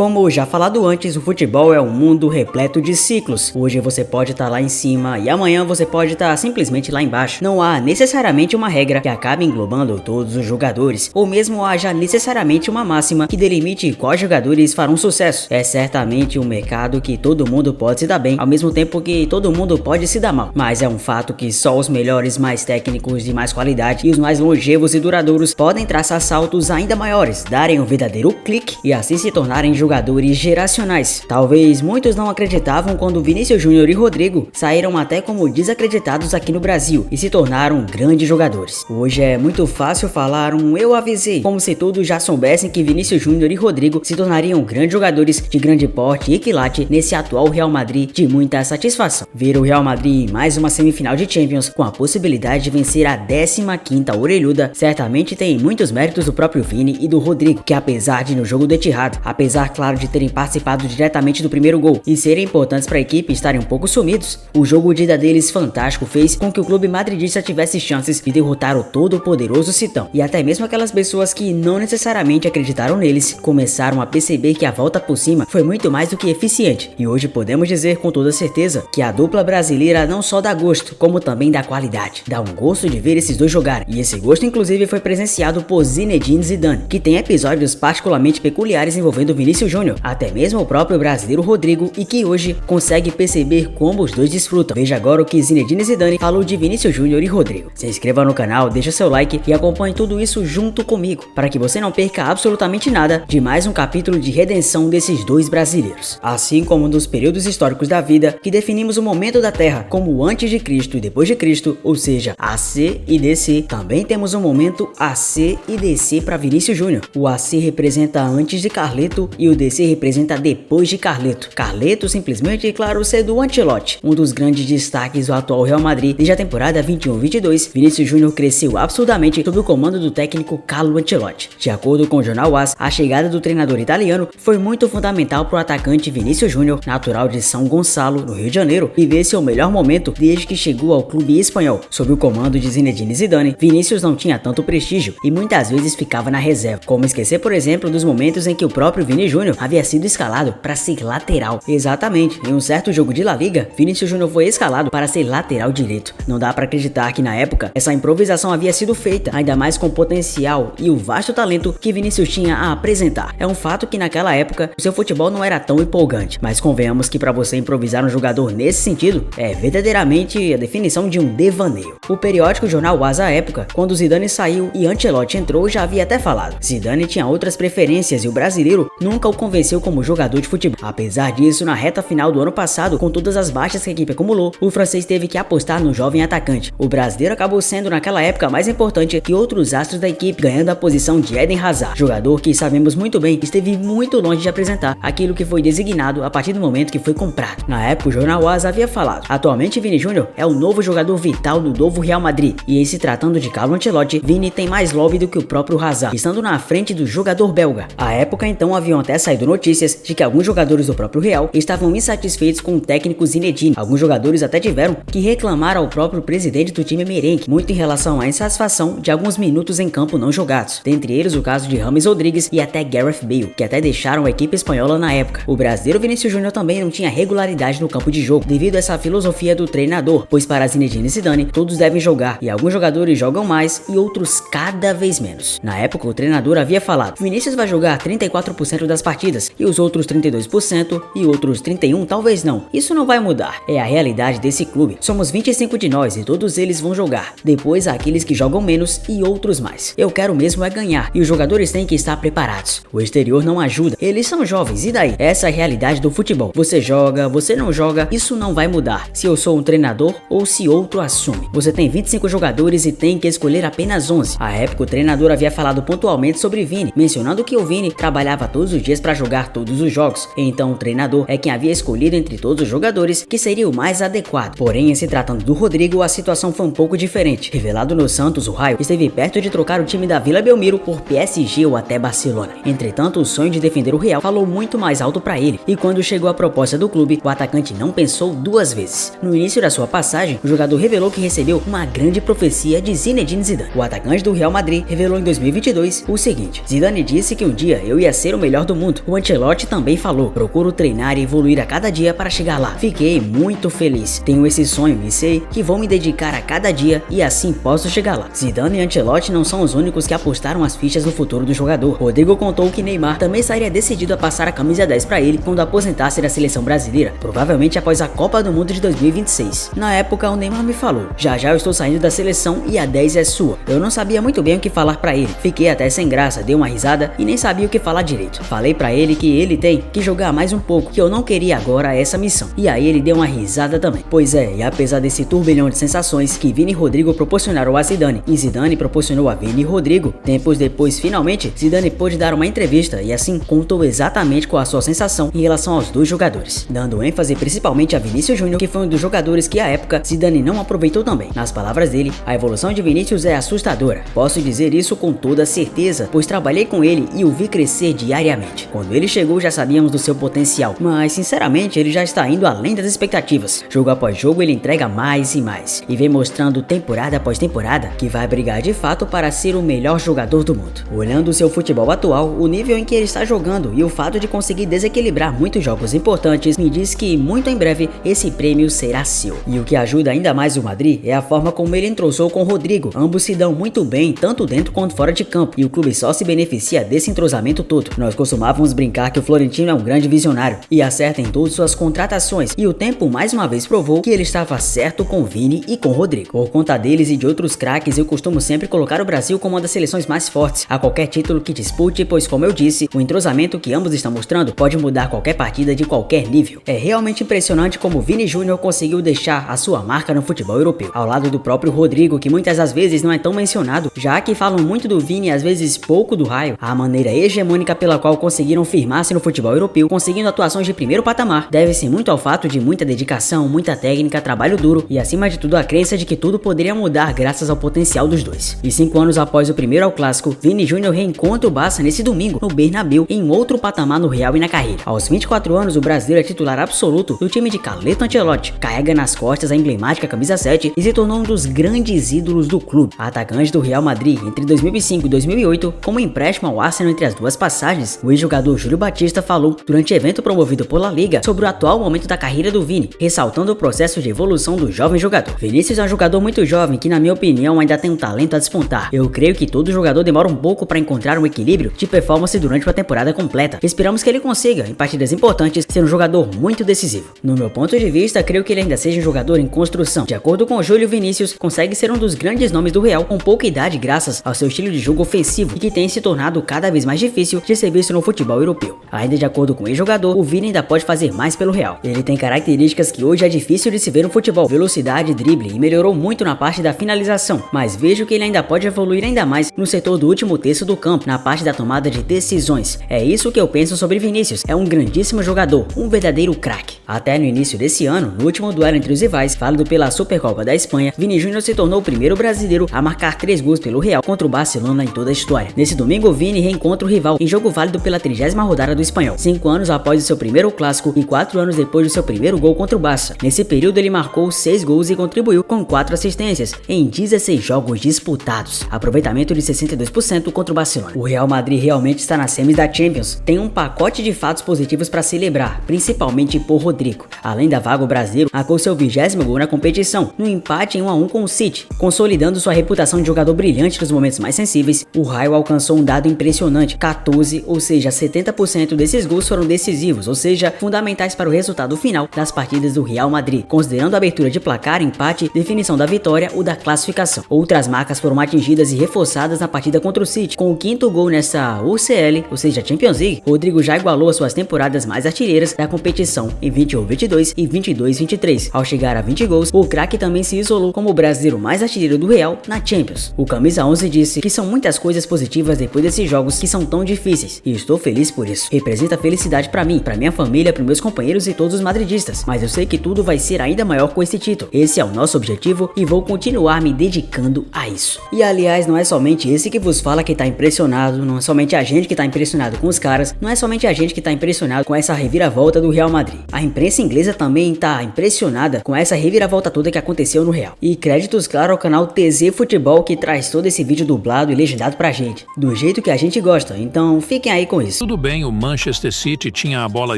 Como já falado antes, o futebol é um mundo repleto de ciclos. Hoje você pode estar lá em cima e amanhã você pode estar simplesmente lá embaixo. Não há necessariamente uma regra que acabe englobando todos os jogadores, ou mesmo haja necessariamente uma máxima que delimite quais jogadores farão sucesso. É certamente um mercado que todo mundo pode se dar bem, ao mesmo tempo que todo mundo pode se dar mal. Mas é um fato que só os melhores, mais técnicos, de mais qualidade e os mais longevos e duradouros podem traçar saltos ainda maiores, darem um verdadeiro clique e assim se tornarem jogadores geracionais. Talvez muitos não acreditavam quando Vinícius Júnior e Rodrigo saíram até como desacreditados aqui no Brasil e se tornaram grandes jogadores. Hoje é muito fácil falar eu avisei, como se todos já soubessem que Vinícius Júnior e Rodrigo se tornariam grandes jogadores de grande porte e quilate nesse atual Real Madrid de muita satisfação. Ver o Real Madrid em mais uma semifinal de Champions com a possibilidade de vencer a 15ª orelhuda certamente tem muitos méritos do próprio Vini e do Rodrigo, que apesar de no jogo do Etihad, apesar claro de terem participado diretamente do primeiro gol e serem importantes para a equipe estarem um pouco sumidos, o jogo de ida deles fantástico fez com que o clube madridista tivesse chances de derrotar o todo-poderoso Citão. E até mesmo aquelas pessoas que não necessariamente acreditaram neles começaram a perceber que a volta por cima foi muito mais do que eficiente. E hoje podemos dizer com toda certeza que a dupla brasileira não só dá gosto, como também dá qualidade. Dá um gosto de ver esses dois jogarem. E esse gosto inclusive foi presenciado por Zinedine Zidane, que tem episódios particularmente peculiares envolvendo Vinícius Júnior, até mesmo o próprio brasileiro Rodrigo, e que hoje consegue perceber como os dois desfrutam. Veja agora o que Zinedine Zidane falou de Vinícius Júnior e Rodrigo. Se inscreva no canal, deixa seu like e acompanhe tudo isso junto comigo, para que você não perca absolutamente nada de mais um capítulo de redenção desses dois brasileiros. Assim como nos períodos históricos da vida que definimos o momento da Terra como antes de Cristo e depois de Cristo, ou seja, AC e DC, também temos um momento AC e DC para Vinícius Júnior. O AC representa antes de Carleto e o DC representa depois de Carleto. Carleto simplesmente, claro, sendo o Ancelotti, um dos grandes destaques do atual Real Madrid desde a temporada 21-22. Vinícius Júnior cresceu absurdamente sob o comando do técnico Carlo Ancelotti. De acordo com o jornal AS, a chegada do treinador italiano foi muito fundamental para o atacante Vinícius Júnior, natural de São Gonçalo, no Rio de Janeiro, viver seu melhor momento desde que chegou ao clube espanhol. Sob o comando de Zinedine Zidane, Vinícius não tinha tanto prestígio e muitas vezes ficava na reserva. Como esquecer, por exemplo, dos momentos em que o próprio Vini Júnior havia sido escalado para ser lateral. Exatamente, em um certo jogo de La Liga, Vinícius Júnior foi escalado para ser lateral direito. Não dá para acreditar que na época essa improvisação havia sido feita, ainda mais com o potencial e o vasto talento que Vinícius tinha a apresentar. É um fato que naquela época o seu futebol não era tão empolgante, mas convenhamos que para você improvisar um jogador nesse sentido é verdadeiramente a definição de um devaneio. O periódico jornal AS à época, quando Zidane saiu e Ancelotti entrou, já havia até falado. Zidane tinha outras preferências e o brasileiro nunca o convenceu como jogador de futebol. Apesar disso, na reta final do ano passado, com todas as baixas que a equipe acumulou, o francês teve que apostar no jovem atacante. O brasileiro acabou sendo naquela época mais importante que outros astros da equipe, ganhando a posição de Eden Hazard, jogador que sabemos muito bem esteve muito longe de apresentar aquilo que foi designado a partir do momento que foi comprado. Na época o jornal AS havia falado: atualmente Vini Júnior é o novo jogador vital do novo Real Madrid, e em se tratando de Carlo Ancelotti, Vini tem mais lobby do que o próprio Hazard, estando na frente do jogador belga. À época então haviam até saído notícias de que alguns jogadores do próprio Real estavam insatisfeitos com o técnico Zinedine. Alguns jogadores até tiveram que reclamar ao próprio presidente do time merengue, muito em relação à insatisfação de alguns minutos em campo não jogados, dentre eles o caso de James Rodrigues e até Gareth Bale, que até deixaram a equipe espanhola na época. O brasileiro Vinícius Júnior também não tinha regularidade no campo de jogo, devido a essa filosofia do treinador, pois para Zinedine Zidane todos devem jogar, e alguns jogadores jogam mais e outros cada vez menos. Na época o treinador havia falado: Vinícius vai jogar 34% das partidas e os outros 32% e outros 31% talvez não. Isso não vai mudar, é a realidade desse clube. Somos 25 de nós e todos eles vão jogar. Depois há aqueles que jogam menos e outros mais. Eu quero mesmo é ganhar e os jogadores têm que estar preparados. O exterior não ajuda, eles são jovens, e daí? Essa é a realidade do futebol. Você joga, você não joga, isso não vai mudar se eu sou um treinador ou se outro assume. Você tem 25 jogadores e tem que escolher apenas 11. À época o treinador havia falado pontualmente sobre Vini, mencionando que o Vini trabalhava todos os dias para jogar todos os jogos. Então o treinador é quem havia escolhido entre todos os jogadores que seria o mais adequado. Porém, em se tratando do Rodrigo, a situação foi um pouco diferente. Revelado no Santos, o Raio esteve perto de trocar o time da Vila Belmiro por PSG ou até Barcelona. Entretanto, o sonho de defender o Real falou muito mais alto para ele, e quando chegou a proposta do clube, o atacante não pensou duas vezes. No início da sua passagem, o jogador revelou que recebeu uma grande profecia de Zinedine Zidane. O atacante do Real Madrid revelou em 2022 o seguinte: Zidane disse que um dia eu ia ser o melhor do mundo. ponto, o Ancelotti também falou: procuro treinar e evoluir a cada dia para chegar lá. Fiquei muito feliz, tenho esse sonho e sei que vou me dedicar a cada dia e assim posso chegar lá. Zidane e Ancelotti não são os únicos que apostaram as fichas no futuro do jogador. Rodrigo contou que Neymar também estaria decidido a passar a camisa 10 para ele quando aposentasse da seleção brasileira, provavelmente após a Copa do Mundo de 2026. Na época, o Neymar me falou: já eu estou saindo da seleção e a 10 é sua. Eu não sabia muito bem o que falar para ele, fiquei até sem graça, dei uma risada e nem sabia o que falar direito. Falei para ele que ele tem que jogar mais um pouco, que eu não queria agora essa missão. E aí ele deu uma risada também. Pois é, e apesar desse turbilhão de sensações que Vini e Rodrigo proporcionaram a Zidane e Zidane proporcionou a Vini e Rodrigo, tempos depois, finalmente, Zidane pôde dar uma entrevista e assim contou exatamente qual a sua sensação em relação aos dois jogadores, dando ênfase principalmente a Vinícius Júnior, que foi um dos jogadores que à época Zidane não aproveitou também. Nas palavras dele, a evolução de Vinícius é assustadora. Posso dizer isso com toda certeza, pois trabalhei com ele e o vi crescer diariamente. Quando ele chegou já sabíamos do seu potencial, mas sinceramente ele já está indo além das expectativas. Jogo após jogo ele entrega mais e mais, e vem mostrando temporada após temporada que vai brigar de fato para ser o melhor jogador do mundo. Olhando o seu futebol atual, o nível em que ele está jogando e o fato de conseguir desequilibrar muitos jogos importantes me diz que muito em breve esse prêmio será seu. E o que ajuda ainda mais o Madrid é a forma como ele entrosou com o Rodrigo. Ambos se dão muito bem, tanto dentro quanto fora de campo, e o clube só se beneficia desse entrosamento todo. Nós costumávamos brincar que o Florentino é um grande visionário e acerta em todas suas contratações, e o tempo mais uma vez provou que ele estava certo com Vini e com Rodrigo. Por conta deles e de outros craques, eu costumo sempre colocar o Brasil como uma das seleções mais fortes a qualquer título que dispute, pois como eu disse, o entrosamento que ambos estão mostrando pode mudar qualquer partida de qualquer nível. É realmente impressionante como Vini Júnior conseguiu deixar a sua marca no futebol europeu, ao lado do próprio Rodrigo, que muitas das vezes não é tão mencionado, já que falam muito do Vini e às vezes pouco do Raio. A maneira hegemônica pela qual conseguiram firmar-se no futebol europeu, conseguindo atuações de primeiro patamar, deve-se muito ao fato de muita dedicação, muita técnica, trabalho duro e acima de tudo a crença de que tudo poderia mudar graças ao potencial dos dois. E 5 anos após o primeiro ao clássico, Vini Júnior reencontra o Barça nesse domingo no Bernabéu em outro patamar no Real e na carreira. Aos 24 anos, o brasileiro é titular absoluto do time de Carleto Ancelotti, carrega nas costas a emblemática camisa 7 e se tornou um dos grandes ídolos do clube. Atacante do Real Madrid entre 2005 e 2008, como empréstimo ao Arsenal entre as duas passagens, o ex-jogador Júlio Batista falou durante evento promovido por La Liga sobre o atual momento da carreira do Vini, ressaltando o processo de evolução do jovem jogador. Vinícius é um jogador muito jovem que, na minha opinião, ainda tem um talento a despontar. Eu creio que todo jogador demora um pouco para encontrar um equilíbrio de performance durante uma temporada completa. Esperamos que ele consiga, em partidas importantes, ser um jogador muito decisivo. No meu ponto de vista, creio que ele ainda seja um jogador em construção. De acordo com Júlio, Vinícius consegue ser um dos grandes nomes do Real com pouca idade graças ao seu estilo de jogo ofensivo e que tem se tornado cada vez mais difícil de ser visto no futebol europeu. Ainda de acordo com o ex-jogador, o Vini ainda pode fazer mais pelo Real. Ele tem características que hoje é difícil de se ver no futebol: velocidade, drible, e melhorou muito na parte da finalização, mas vejo que ele ainda pode evoluir ainda mais no setor do último terço do campo, na parte da tomada de decisões. É isso que eu penso sobre Vinícius, é um grandíssimo jogador, um verdadeiro craque. Até no início desse ano, no último duelo entre os rivais, válido pela Supercopa da Espanha, Vini Júnior se tornou o primeiro brasileiro a marcar 3 gols pelo Real contra o Barcelona em toda a história. Nesse domingo, o Vini reencontra o rival em jogo válido pela 30ª rodada do Espanhol, 5 anos após o seu primeiro clássico e 4 anos depois do seu primeiro gol contra o Barça. Nesse período, ele marcou 6 gols e contribuiu com 4 assistências em 16 jogos disputados, aproveitamento de 62% contra o Barcelona. O Real Madrid realmente está nas semis da Champions, tem um pacote de fatos positivos para celebrar, principalmente por Rodrigo. Além da vaga, o brasileiro marcou seu 20º gol na competição, no empate em 1-1 com o City, consolidando sua reputação de jogador brilhante nos momentos mais sensíveis. O Raio alcançou um dado impressionante: 14, ou seja, 70% desses gols foram decisivos, ou seja, fundamentais para o resultado final das partidas do Real Madrid, considerando a abertura de placar, empate, definição da vitória ou da classificação. Outras marcas foram atingidas e reforçadas na partida contra o City. Com o 5º gol nessa UCL, ou seja, Champions League, Rodrigo já igualou as suas temporadas mais artilheiras da competição em 21-22 e 22-23. Ao chegar a 20 gols, o craque também se isolou como o brasileiro mais artilheiro do Real na Champions. O camisa 11 disse que são muitas coisas positivas depois desses jogos que são tão difíceis, e estou feliz por isso. Representa felicidade para mim, para minha família, para meus companheiros e todos os madridistas, mas eu sei que tudo vai ser ainda maior com esse título. Esse é o nosso objetivo e vou continuar me dedicando a isso. E aliás, não é somente esse que vos fala que tá impressionado, não é somente a gente que tá impressionado com os caras, não é somente a gente que tá impressionado com essa reviravolta do Real Madrid. A imprensa inglesa também tá impressionada com essa reviravolta toda que aconteceu no Real. E créditos, claro, ao canal TZ Futebol, que traz todo esse vídeo dublado e legendado pra gente, do jeito que a gente gosta. Então fiquem aí com isso. jogadores. Tudo bem, o Manchester City tinha a bola,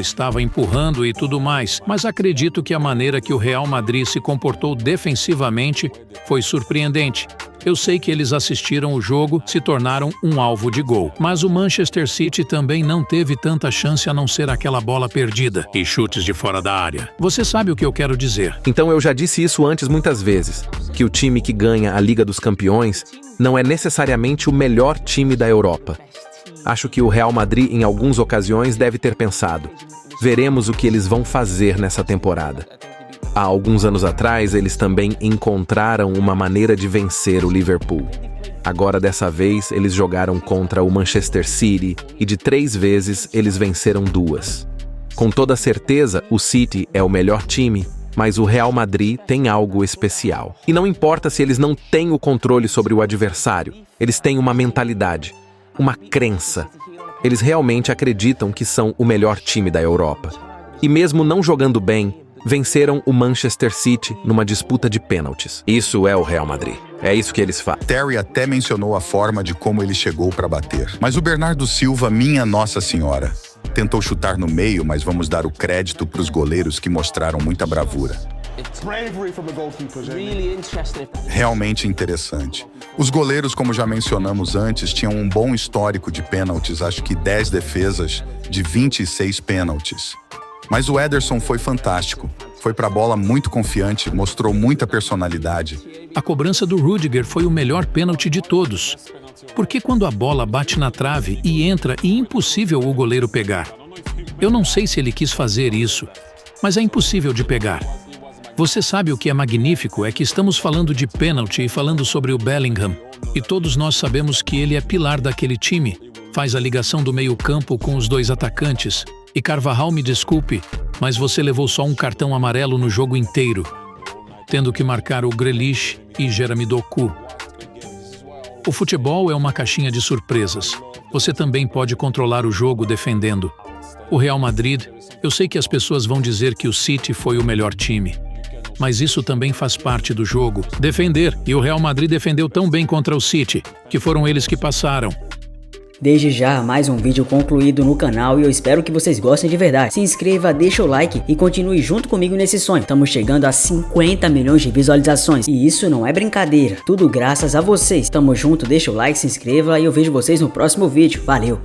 estava empurrando e tudo mais, mas acredito que a maneira que o Real Madrid se comportou defensivamente foi surpreendente. Eu sei que eles assistiram o jogo, se tornaram um alvo de gol. Mas o Manchester City também não teve tanta chance a não ser aquela bola perdida e chutes de fora da área. Você sabe o que eu quero dizer. Então eu já disse isso antes muitas vezes, que o time que ganha a Liga dos Campeões não é necessariamente o melhor time da Europa. Acho que o Real Madrid, em algumas ocasiões, deve ter pensado: veremos o que eles vão fazer nessa temporada. Há alguns anos atrás, eles também encontraram uma maneira de vencer o Liverpool. Agora, dessa vez, eles jogaram contra o Manchester City e de 3 vezes eles venceram 2. Com toda certeza, o City é o melhor time, mas o Real Madrid tem algo especial. E não importa se eles não têm o controle sobre o adversário, eles têm uma mentalidade, uma crença. Eles realmente acreditam que são o melhor time da Europa. E mesmo não jogando bem, venceram o Manchester City numa disputa de pênaltis. Isso é o Real Madrid. É isso que eles fazem. Terry até mencionou a forma de como ele chegou para bater. Mas o Bernardo Silva, minha Nossa Senhora, tentou chutar no meio, mas vamos dar o crédito para os goleiros que mostraram muita bravura. Realmente interessante. Os goleiros, como já mencionamos antes, tinham um bom histórico de pênaltis, acho que 10 defesas de 26 pênaltis. Mas o Ederson foi fantástico. Foi pra bola muito confiante, mostrou muita personalidade. A cobrança do Rudiger foi o melhor pênalti de todos. Porque quando a bola bate na trave e entra, é impossível o goleiro pegar. Eu não sei se ele quis fazer isso, mas é impossível de pegar. Você sabe o que é magnífico? É que estamos falando de pênalti e falando sobre o Bellingham. E todos nós sabemos que ele é pilar daquele time. Faz a ligação do meio-campo com os 2 atacantes. E Carvajal, me desculpe, mas você levou só um cartão amarelo no jogo inteiro, tendo que marcar o Grealish e Jeremy Doku. O futebol é uma caixinha de surpresas. Você também pode controlar o jogo defendendo. O Real Madrid, eu sei que as pessoas vão dizer que o City foi o melhor time, mas isso também faz parte do jogo. Defender, e o Real Madrid defendeu tão bem contra o City, que foram eles que passaram. Desde já, mais um vídeo concluído no canal e eu espero que vocês gostem de verdade. Se inscreva, deixa o like e continue junto comigo nesse sonho. Estamos chegando a 50 milhões de visualizações e isso não é brincadeira. Tudo graças a vocês. Tamo junto, deixa o like, se inscreva e eu vejo vocês no próximo vídeo. Valeu!